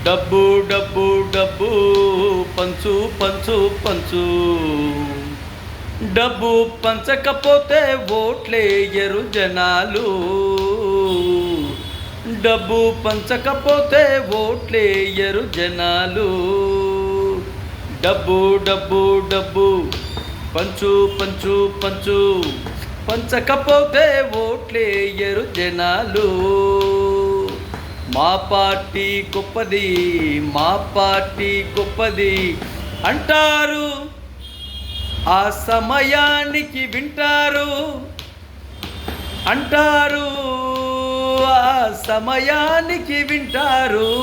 డబ్బు డబ్బు డబ్బు పంచు పంచు పంచు. డబ్బు పంచకపోతే ఓట్లేయరు జనాలు. డబ్బు పంచకపోతే ఓట్లేయరు జనాలు. డబ్బు డబ్బు డబ్బు పంచు పంచు పంచు. పంచకపోతే ఓట్లేయరు జనాలు. మా పార్టీ గొప్పది, మా పార్టీ గొప్పది అంటారు, ఆ సమయానికి వింటారు అంటారు, ఆ సమయానికి వింటారు.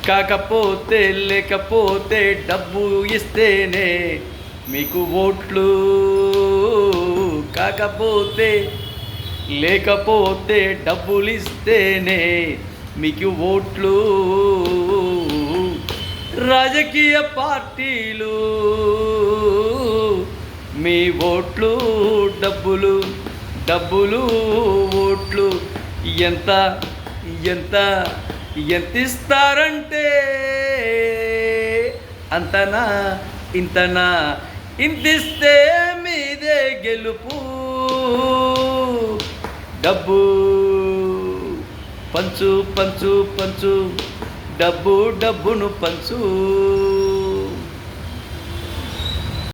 కాకపోతే లేకపోతే డబ్బు ఇస్తేనే మీకు ఓట్లు. కాకపోతే లేకపోతే డబ్బులు ఇస్తేనే మీకు ఓట్లు. రాజకీయ పార్టీలు మీ ఓట్లు డబ్బులు, డబ్బులు ఓట్లు. ఎంత ఎంత ఎంత ఇస్తారంటే అంతనా ఇంతనా, ఇంతిస్తే మీదే గెలుపు. డబ్బు పంచు పంచు పంచు. డబ్బు డబ్బును పంచు.